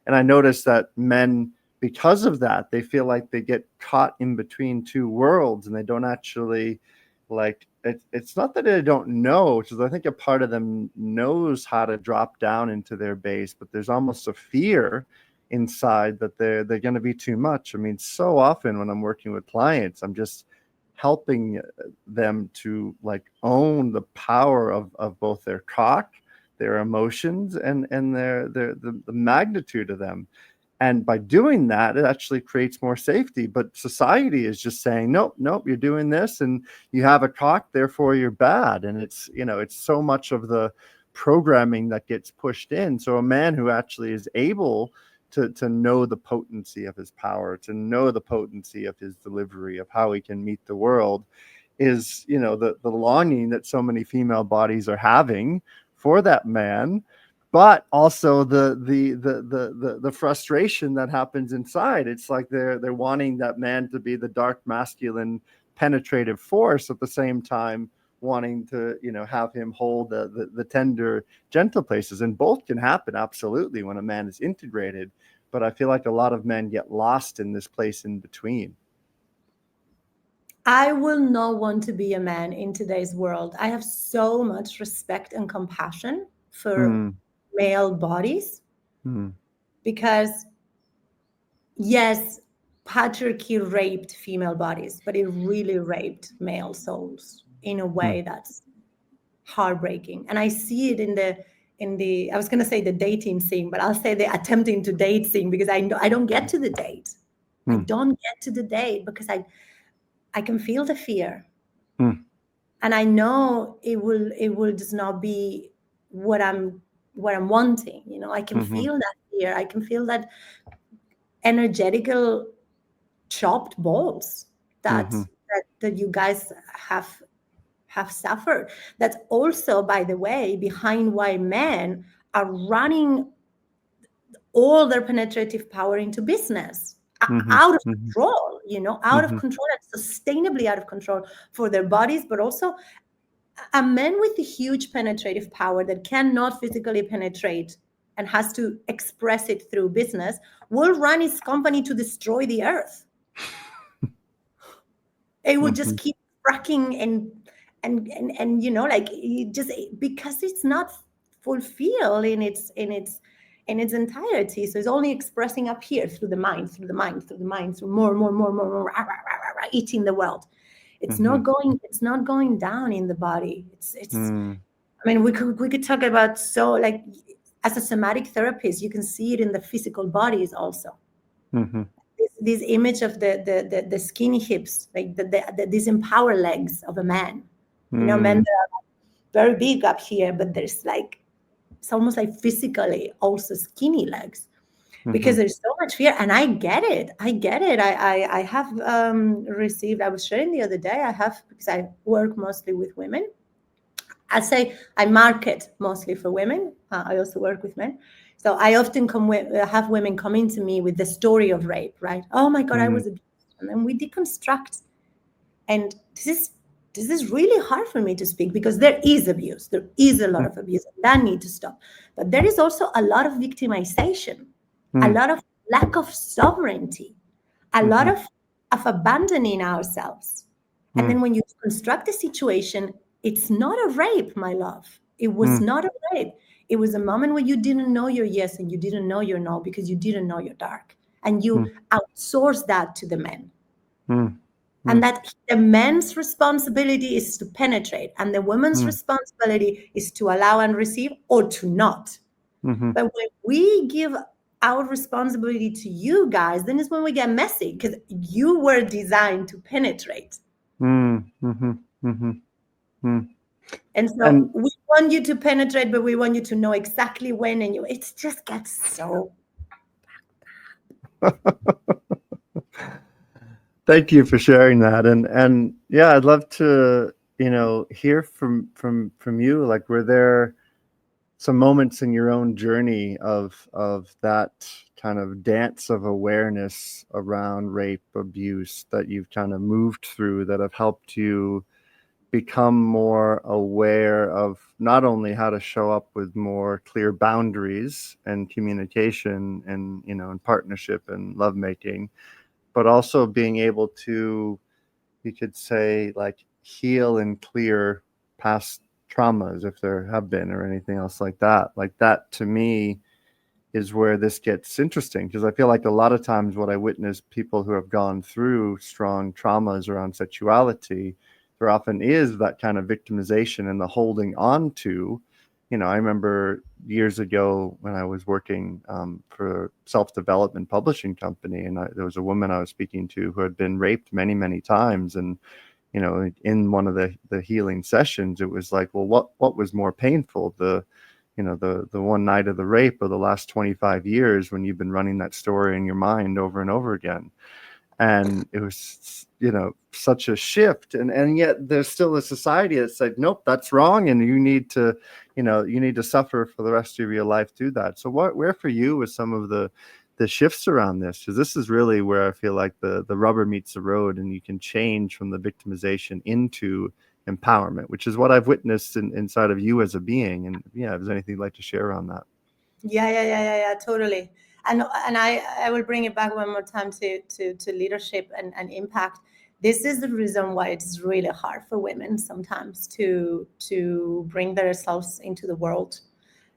And I noticed that men, because of that, they feel like they get caught in between two worlds and they don't actually like it's not that they don't know, because I think a part of them knows how to drop down into their base, but there's almost a fear inside that they're going to be too much. I mean, so often when I'm working with clients, I'm just helping them to like own the power of both their cock, their emotions, and the magnitude of them. And by doing that, it actually creates more safety. But society is just saying, nope, you're doing this and you have a cock, therefore you're bad. And it's so much of the programming that gets pushed in. So a man who actually is able to know the potency of his power, to know the potency of his delivery, of how he can meet the world, is, the longing that so many female bodies are having for that man, but also the frustration that happens inside. It's like they're wanting that man to be the dark masculine penetrative force, at the same time wanting to have him hold the tender gentle places. And both can happen absolutely when a man is integrated, but I feel like a lot of men get lost in this place in between. I will not want to be a man in today's world. I have so much respect and compassion for male bodies because, yes, patriarchy raped female bodies, but it really raped male souls in a way that's heartbreaking. And I see it in the I was going to say the dating scene, but I'll say the attempting to date scene, because I don't get to the date. I don't get to the date because I can feel the fear. And I know it will just not be what I'm wanting. I can feel that fear. I can feel that energetical chopped balls that you guys have suffered. That's also, by the way, behind why men are running all their penetrative power into business. Mm-hmm. out of Mm-hmm. control, out of Mm-hmm. control and sustainably out of control for their bodies, but also a man with a huge penetrative power that cannot physically penetrate and has to express it through business will run his company to destroy the earth. It will just keep fracking and like it just because it's not fulfilled in its entirety. So it's only expressing up here through the mind, through more, eating the world. It's not going down in the body. It's I mean, we could talk about, so like, as a somatic therapist, you can see it in the physical bodies also. Mm-hmm. This image of the skinny hips, like these empowered legs of a man. Men that are very big up here, but there's like, it's almost like physically also skinny legs, because there's so much fear. And I get it. I have received, I was sharing the other day, because I work mostly with women. I say I market mostly for women. I also work with men. So I often have women coming to me with the story of rape, right? Oh my God, I was abused. And then we deconstruct. And this is really hard for me to speak, because there is abuse. There is a lot of abuse, and that needs to stop. But there is also a lot of victimization, a lot of lack of sovereignty, a lot of abandoning ourselves. And then when you construct a situation, it's not a rape, my love. It was not a rape. It was a moment where you didn't know your yes and you didn't know your no, because you didn't know your dark. And you outsource that to the men. And that the men's responsibility is to penetrate, and the woman's responsibility is to allow and receive, or to not. But when we give our responsibility to you guys, then is when we get messy, because you were designed to penetrate. And so we want you to penetrate, but we want you to know exactly when, and it just gets so. Thank you for sharing that, and yeah, I'd love to hear from you. Like, were there some moments in your own journey of that kind of dance of awareness around rape, abuse, that you've kind of moved through, that have helped you become more aware of not only how to show up with more clear boundaries and communication and and partnership and lovemaking, but also being able to, you could say, like, heal and clear past traumas, if there have been, or anything else like that. Like, that to me is where this gets interesting, because I feel like a lot of times what I witness, people who have gone through strong traumas around sexuality, there often is that kind of victimization and the holding on to. I remember years ago when I was working for a self-development publishing company, and there was a woman I was speaking to who had been raped many, many times. And in one of the healing sessions, it was like, well, what was more painful, the one night of the rape, or the last 25 years when you've been running that story in your mind over and over again? And it was such a shift, and yet there's still a society that said, nope, that's wrong, and you need to suffer for the rest of your life through that. So where for you was some of the shifts around this? Because this is really where I feel like the rubber meets the road, and you can change from the victimization into empowerment, which is what I've witnessed inside of you as a being. And yeah, if there's anything you'd like to share on that. Yeah, totally. And I will bring it back one more time to leadership and impact. This is the reason why it's really hard for women sometimes to bring themselves into the world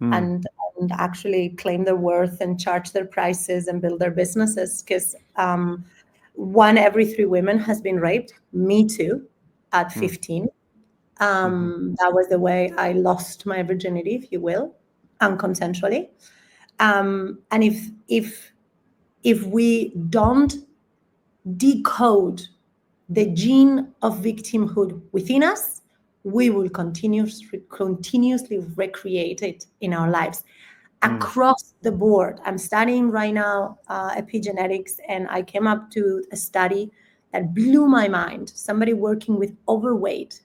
and actually claim their worth and charge their prices and build their businesses. Because 1 every 3 women has been raped. Me too, at 15. That was the way I lost my virginity, if you will, unconsensually. And if we don't decode the gene of victimhood within us, we will continuously recreate it in our lives across the board. I'm studying right now epigenetics, and I came up to a study that blew my mind. Somebody working with overweight,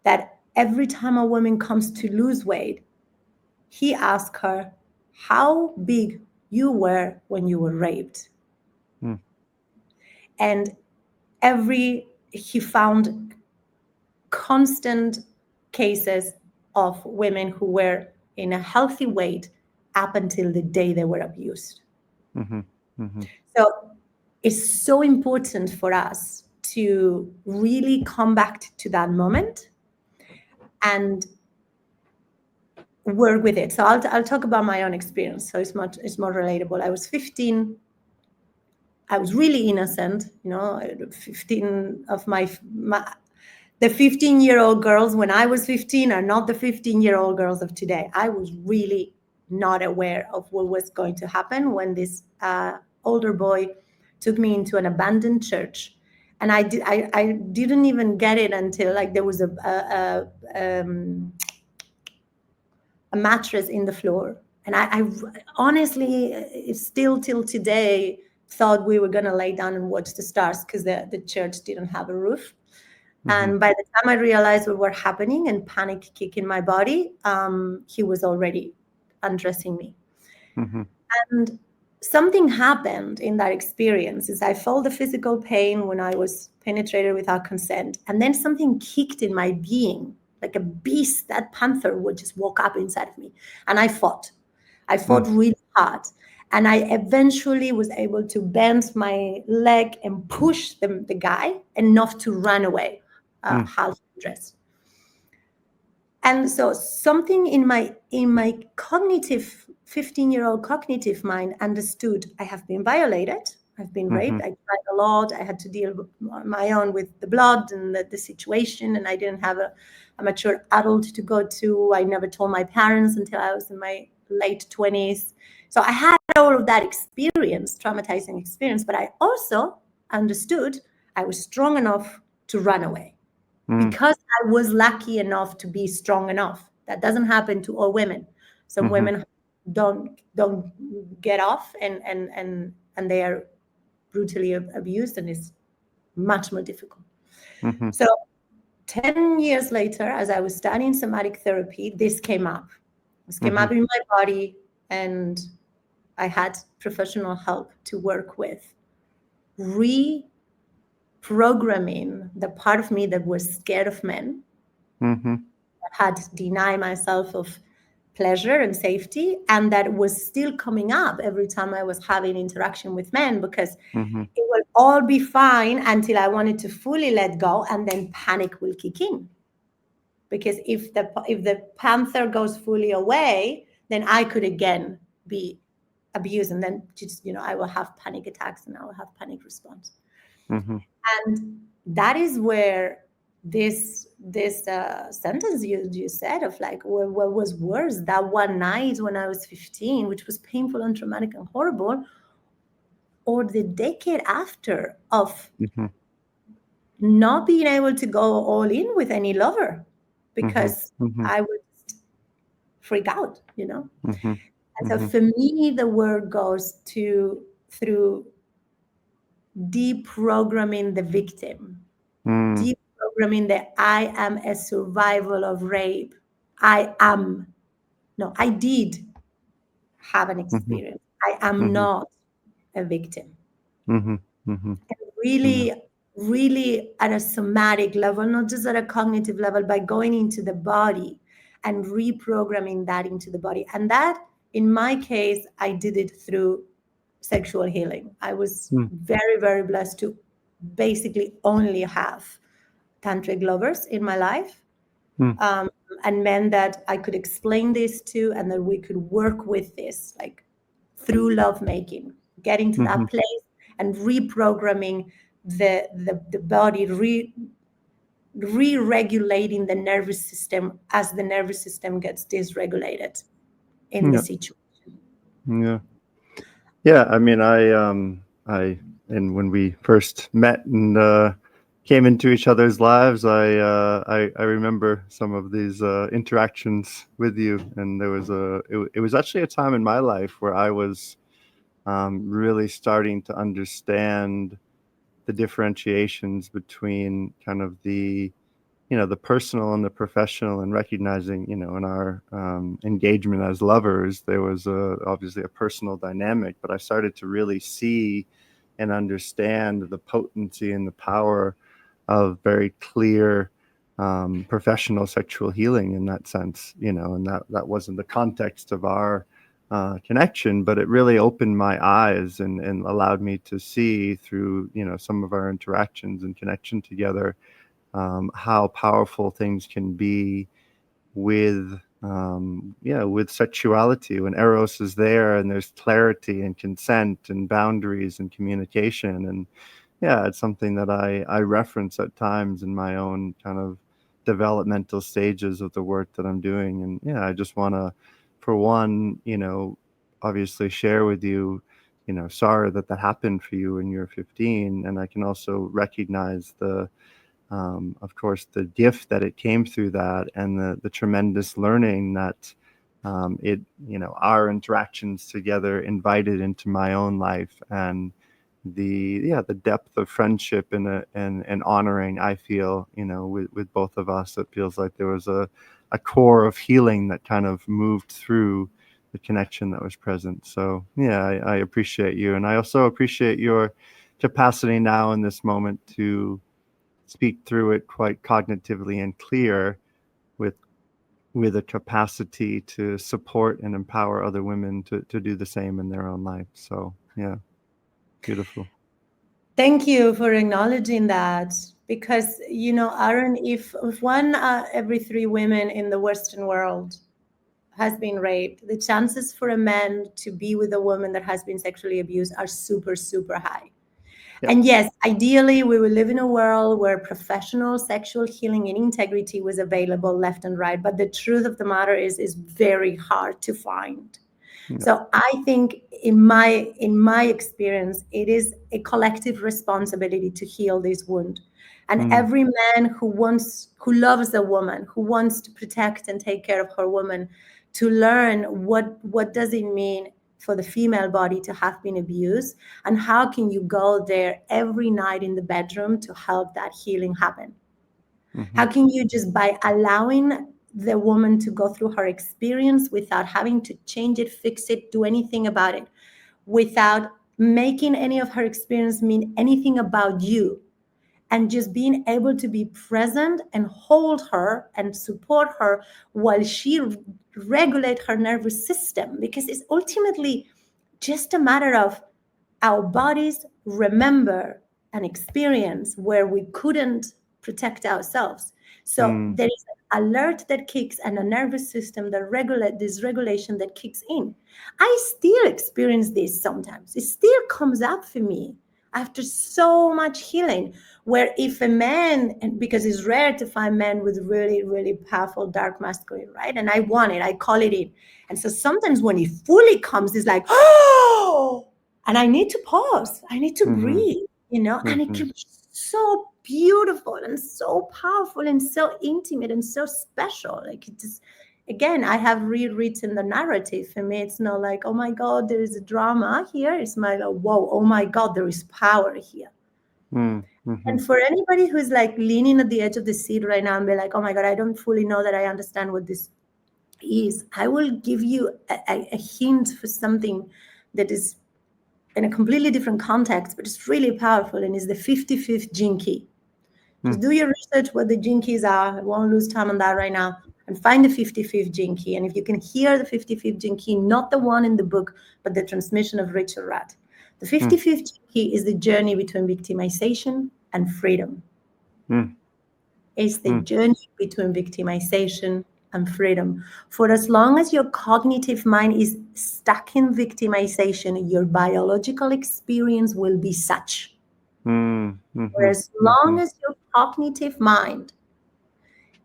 that every time a woman comes to lose weight, he asked her how big you were when you were raped. And he found constant cases of women who were in a healthy weight up until the day they were abused. Mm-hmm. Mm-hmm. So it's so important for us to really come back to that moment and work with it. So I'll talk about my own experience. So it's more relatable. I was 15. I was really innocent, 15 of the 15-year-old girls when I was 15 are not the 15-year-old girls of today. I was really not aware of what was going to happen when this older boy took me into an abandoned church. And I didn't even get it until like there was a mattress in the floor. And I honestly, still till today, thought we were going to lay down and watch the stars because the church didn't have a roof. Mm-hmm. And by the time I realized what was happening and panic kicked in my body, he was already undressing me. Mm-hmm. And something happened in that experience is I felt the physical pain when I was penetrated without consent. And then something kicked in my being, like a beast, that panther would just walk up inside of me. And I fought. I fought really hard. And I eventually was able to bend my leg and push the guy enough to run away, half dressed. And so something in my cognitive 15-year-old cognitive mind understood I have been violated, I've been raped, I cried a lot, I had to deal on my own with the blood and the situation, and I didn't have a mature adult to go to. I never told my parents until I was in my late 20s. So I had all of that experience, traumatizing experience, but I also understood I was strong enough to run away. Because I was lucky enough to be strong enough. That doesn't happen to all women. Some women don't get off and they are brutally abused, and it's much more difficult. So 10 years later, as I was studying somatic therapy, this came up. This came up in my body, and I had professional help to work with reprogramming the part of me that was scared of men, had denied myself of pleasure and safety, and that was still coming up every time I was having interaction with men, because it will all be fine until I wanted to fully let go, and then panic will kick in. Because if the panther goes fully away, then I could again be abused, and then just I will have panic attacks and I will have panic response. And that is where this sentence you said of like what was worse, that one night when I was 15, which was painful and traumatic and horrible, or the decade after of not being able to go all in with any lover because I would freak out, And so for me, the work goes through deprogramming the victim, deprogramming that I am a survival of rape. I did have an experience. I am not a victim. And really at a somatic level, not just at a cognitive level, by going into the body and reprogramming that into the body. And that, in my case, I did it through sexual healing. I was very, very blessed to basically only have tantric lovers in my life, and men that I could explain this to, and that we could work with this, like through lovemaking, getting to that place and reprogramming the body, re-regulating the nervous system as the nervous system gets dysregulated in the situation. Yeah. I mean, and when we first met and came into each other's lives, I remember some of these interactions with you, and there was it was actually a time in my life where I was really starting to understand the differentiations between kind of the personal and the professional, and recognizing, in our engagement as lovers, there was obviously a personal dynamic, but I started to really see and understand the potency and the power of very clear professional sexual healing in that sense, and that wasn't the context of our connection, but it really opened my eyes and allowed me to see through, some of our interactions and connection together, how powerful things can be with with sexuality when eros is there and there's clarity and consent and boundaries and communication. And it's something that I reference at times in my own kind of developmental stages of the work that I'm doing. And I just want to, for one, obviously share with you, sorry that happened for you when you're 15. And I can also recognize of course, the gift that it came through that, and the tremendous learning that our interactions together invited into my own life, and the depth of friendship and honoring I feel, with both of us. It feels like there was a core of healing that kind of moved through the connection that was present. So I appreciate you, and I also appreciate your capacity now in this moment to speak through it quite cognitively and clear, with a capacity to support and empower other women to do the same in their own life. So beautiful. Thank you for acknowledging that, because Aaron, if one every 3 women in the Western world has been raped, the chances for a man to be with a woman that has been sexually abused are super, super high. Yep. And yes, ideally, we will live in a world where professional sexual healing and integrity was available left and right. But the truth of the matter is very hard to find. Yep. So I think in my experience, it is a collective responsibility to heal this wound. And every man who loves a woman, who wants to protect and take care of her woman, to learn what does it mean for the female body to have been abused, and how can you go there every night in the bedroom to help that healing happen. How can you, just by allowing the woman to go through her experience without having to change it, fix it, do anything about it, without making any of her experience mean anything about you, and just being able to be present and hold her and support her while she regulate her nervous system, because it's ultimately just a matter of our bodies remember an experience where we couldn't protect ourselves. So there is an alert that kicks and a nervous system that regulate this regulation that kicks in. I still experience this sometimes. It still comes up for me after so much healing, where if a man, and because it's rare to find men with really, really powerful dark masculine, right? And I want it, I call it in. And so sometimes when it fully comes, it's like, oh, and I need to pause. I need to breathe, and it can be so beautiful and so powerful and so intimate and so special. Like, it just, again, I have rewritten the narrative. For me, it's not like, oh my God, there is a drama here. It's like, whoa, oh my God, there is power here. And for anybody who's like leaning at the edge of the seat right now and be like, oh my God, I don't fully know that I understand what this is, I will give you a hint for something that is in a completely different context, but it's really powerful, and is the 55th gene key. Just do your research what the gene keys are. I won't lose time on that right now. And find the 55th gene key. And if you can hear the 55th gene key, not the one in the book, but the transmission of Richard Rudd. The 55th gene key is the journey between victimization and freedom. It's the journey between victimization and freedom. For as long as your cognitive mind is stuck in victimization, your biological experience will be such. For as long as your cognitive mind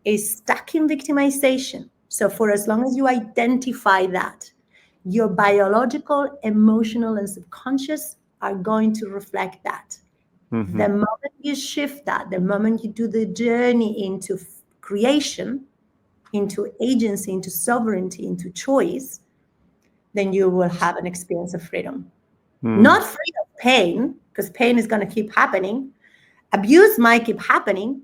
is stuck in victimization, so for as long as you identify that, your biological, emotional, and subconscious are going to reflect that. The moment you shift that, the moment you do the journey into creation, into agency, into sovereignty, into choice, then you will have an experience of freedom. Not free of pain, because pain is going to keep happening. Abuse might keep happening,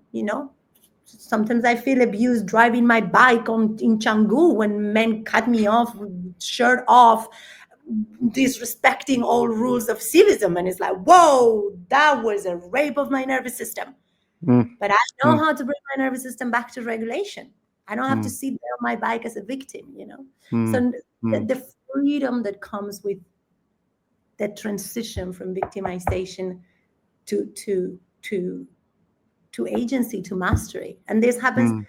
Sometimes I feel abused driving my bike in Canggu when men cut me off, shirt off, disrespecting all rules of civism, and it's like, whoa, that was a rape of my nervous system. But I know how to bring my nervous system back to regulation. I don't have to sit there on my bike as a victim, you know. So the freedom that comes with that transition from victimization to agency, to mastery, and this happens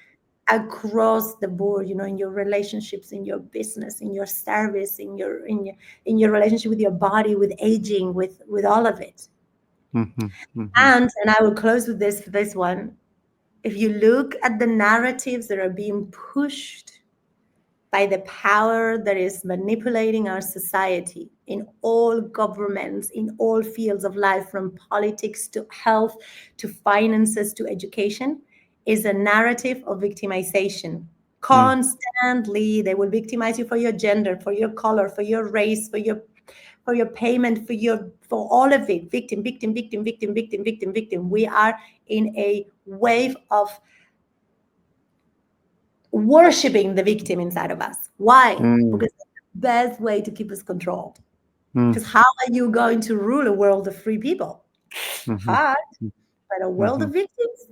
across the board, you know, in your relationships, in your business, in your service, in your relationship with your body, with aging, with all of it. And I will close with this for this one. If you look at the narratives that are being pushed by the power that is manipulating our society in all governments, in all fields of life, from politics to health to finances to education, is a narrative of victimization. Constantly, they will victimize you for your gender, for your color, for your race, for your payment, for all of it. Victim, victim, victim, victim, victim, victim, victim. We are in a wave of worshiping the victim inside of us. Why? Because it's the best way to keep us controlled. Because how are you going to rule a world of free people? Hard. But a world of victims,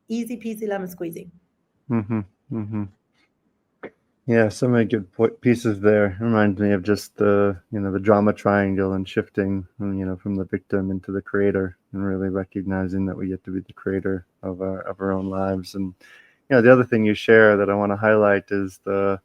easy peasy lemon squeezy. Yeah, so many good pieces there. Reminds me of just the the drama triangle and shifting, from the victim into the creator, and really recognizing that we get to be the creator of our own lives. And the other thing you share that I want to highlight is the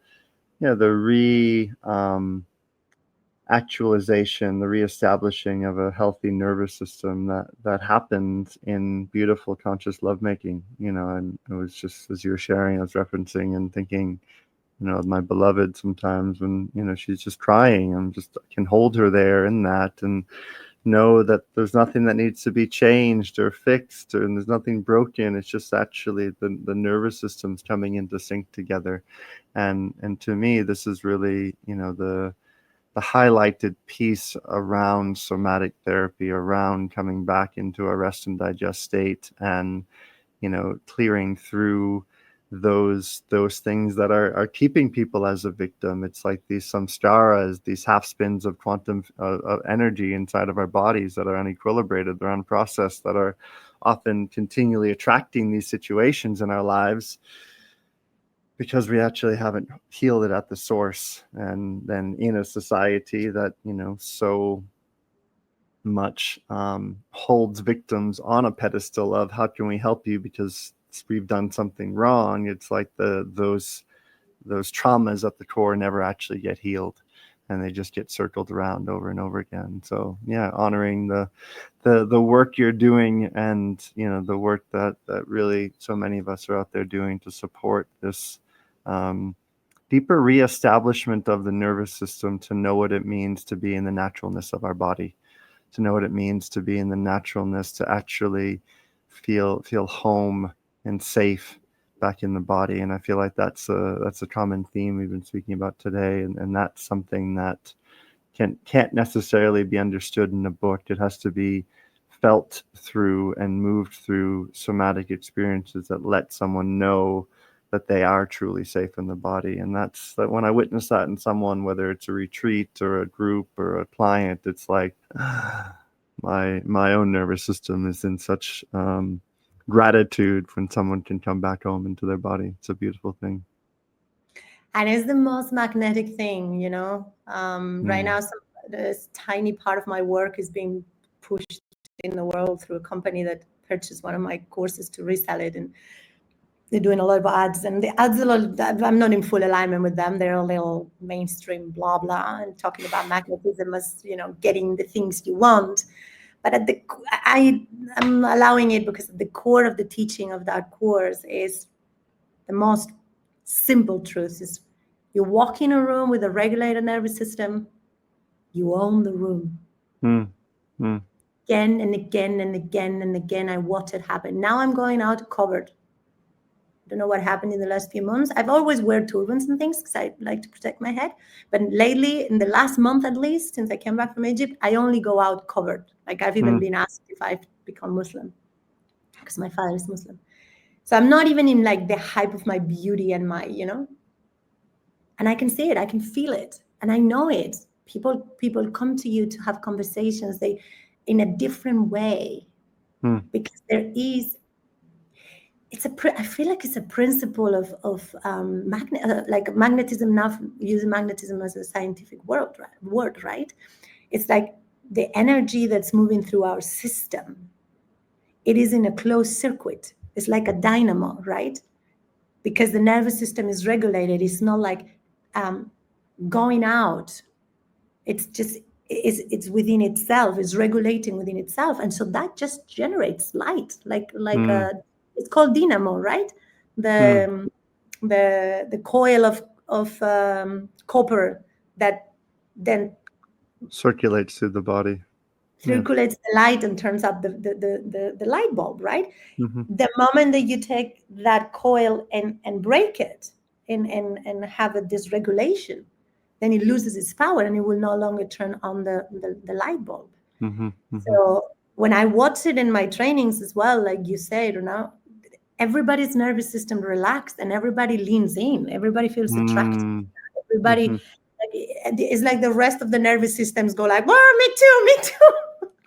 actualization, the reestablishing of a healthy nervous system that happens in beautiful conscious lovemaking. And it was just, as you were sharing, I was referencing and thinking, my beloved, sometimes when she's just crying, I can hold her there in that and know that there's nothing that needs to be changed or fixed, and there's nothing broken. It's just actually the nervous system's coming into sync together. And to me, this is really the highlighted piece around somatic therapy, around coming back into a rest and digest state, and clearing through those things that are keeping people as a victim. It's like these samskaras, these half spins of quantum energy inside of our bodies that are unequilibrated, they're unprocessed, that are often continually attracting these situations in our lives because we actually haven't healed it at the source. And then in a society that so much holds victims on a pedestal of how can we help you because we've done something wrong, it's like those traumas at the core never actually get healed, and they just get circled around over and over again. So yeah, honoring the work you're doing, and the work that really so many of us are out there doing to support this deeper reestablishment of the nervous system, to know what it means to be in the naturalness of our body, to know what it means to be in the naturalness, to actually feel home and safe back in the body. And I feel like that's a common theme we've been speaking about today, and that's something that can't necessarily be understood in a book. It has to be felt through and moved through somatic experiences that let someone know that they are truly safe in the body. And that's that when I witness that in someone, whether it's a retreat or a group or a client, it's like my own nervous system is in such gratitude when someone can come back home into their body. It's a beautiful thing. And it's the most magnetic thing, right now, this tiny part of my work is being pushed in the world through a company that purchased one of my courses to resell it, and they're doing a lot of ads, and the ads I'm not in full alignment with them. They're a little mainstream blah blah and talking about magnetism as getting the things you want. But I'm allowing it because at the core of the teaching of that course is the most simple truth: is you walk in a room with a regulated nervous system, you own the room. Again and again and again and again, I watch it happen. Now I'm going out covered. I don't know what happened in the last few months. I've always wear turbans and things because I like to protect my head. But lately, in the last month at least, since I came back from Egypt, I only go out covered. Like I've even been asked if I've become Muslim because my father is Muslim. So I'm not even in like the hype of my beauty and my, and I can see it, I can feel it, and I know it. people come to you to have conversations, they in a different way, because there is, I feel like it's a principle of like magnetism, now using magnetism as a scientific word, right? It's like the energy that's moving through our system. It is in a closed circuit. It's like a dynamo, right? Because the nervous system is regulated. It's not like going out. It's just, it's within itself. It's regulating within itself, and so that just generates light, like it's called dynamo, right? The coil of copper that then circulates through the body. circulates the light and turns up the light bulb, right? Mm-hmm. The moment that you take that coil and break it and have a dysregulation, then it loses its power and it will no longer turn on the light bulb. Mm-hmm. Mm-hmm. So when I watch it in my trainings as well, like you said, everybody's nervous system relaxed and everybody leans in. Everybody feels attracted. Everybody, it's like the rest of the nervous systems go like, "Oh, me too, me too.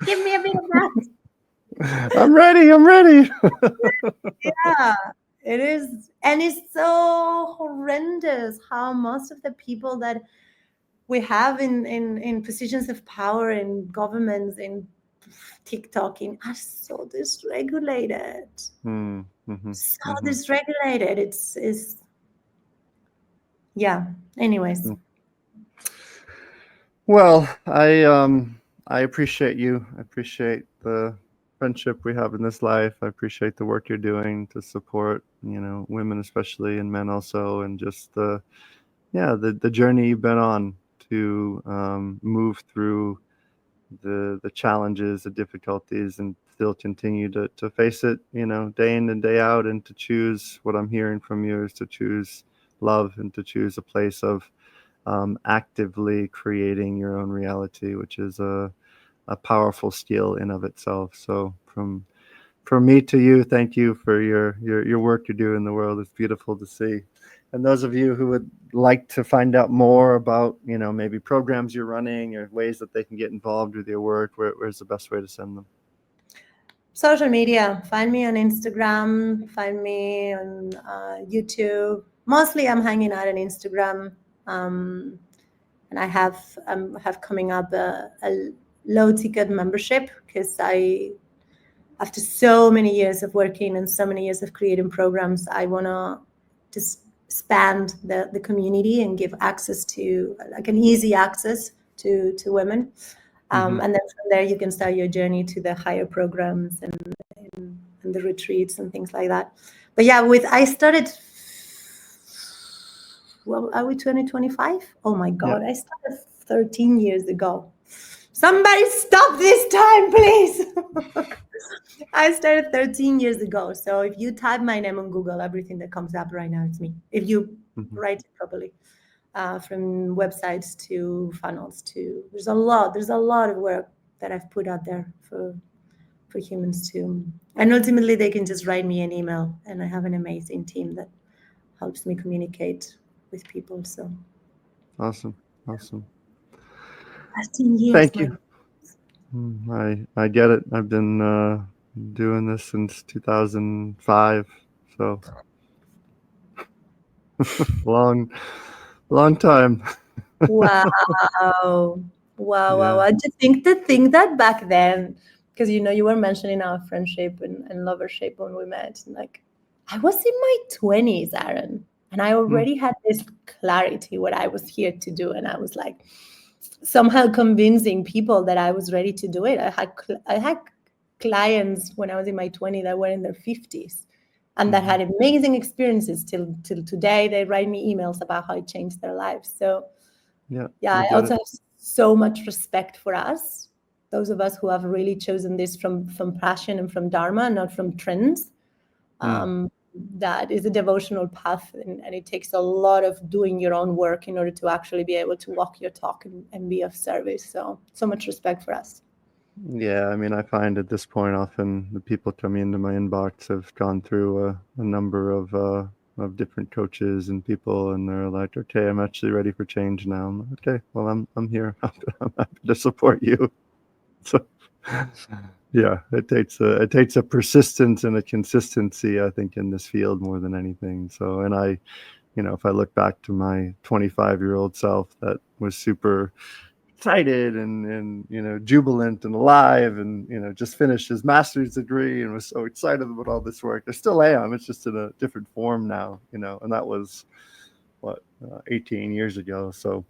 Give me a bit of that." I'm ready. Yeah, it is. And it's so horrendous how most of the people that we have in positions of power in governments, in TikToking, are so dysregulated. So dysregulated. It's yeah. Anyways. Well, I appreciate you. I appreciate the friendship we have in this life. I appreciate the work you're doing to support, women especially and men also, and just the journey you've been on to move through the challenges, the difficulties, and still continue to face it, day in and day out, and to choose what I'm hearing from you is to choose love and to choose a place of actively creating your own reality, which is a powerful skill in of itself. So from me to you, thank you for your work you do in the world. It's beautiful to see. And those of you who would like to find out more about, maybe programs you're running or ways that they can get involved with your work, where's the best way to send them? Social media. Find me on Instagram. Find me on YouTube. Mostly I'm hanging out on Instagram. And I have coming up a low ticket membership, because after so many years of working and so many years of creating programs, I want to just expand the community and give access to, like, an easy access to women. And then from there you can start your journey to the higher programs and the retreats and things like that. But yeah, I started, well, are we 2025? Oh my God, I started 13 years ago. Somebody stop this time, please. I started 13 years ago. So if you type my name on Google, everything that comes up right now is me. If you write it properly, from websites to funnels to, there's a lot of work that I've put out there for humans to, and ultimately they can just write me an email, and I have an amazing team that helps me communicate with people. So Awesome. 13 years. Thank you. I get it. I've been doing this since 2005, so long time. Wow. I just think that back then, because you were mentioning our friendship and lovership when we met, and like, I was in my 20s, Aaron, and I already had this clarity what I was here to do, and I was like somehow convincing people that I was ready to do it. I had clients when I was in my 20s that were in their 50s and that had amazing experiences till today. They write me emails about how it changed their lives. So I also have so much respect for us, those of us who have really chosen this from passion and from dharma, not from trends. That is a devotional path, and it takes a lot of doing your own work in order to actually be able to walk your talk and be of service. So much respect for us. Yeah, I mean, I find at this point often the people coming into my inbox have gone through a number of different coaches and people, and they're like, okay, I'm actually ready for change now. I'm like, okay, well, I'm here. I'm happy to support you. So yeah, it takes a persistence and a consistency, I think, in this field more than anything. So, and I, if I look back to my 25-year-old self that was super excited and jubilant and alive, and just finished his master's degree and was so excited about all this work, I still am. It's just in a different form now, and that was what 18 years ago. So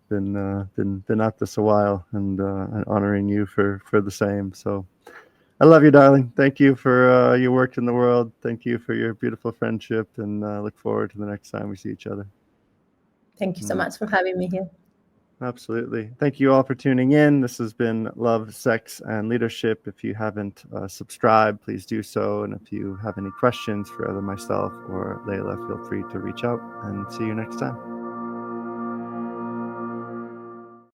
been at this a while, and honoring you for the same. So I love you, darling. Thank you for your work in the world. Thank you for your beautiful friendship, and look forward to the next time we see each other. Thank you so much for having me here. Absolutely. Thank you all for tuning in. This has been Love, Sex, and Leadership. If you haven't subscribed, please do so. And if you have any questions for either myself or Layla, feel free to reach out, and see you next time.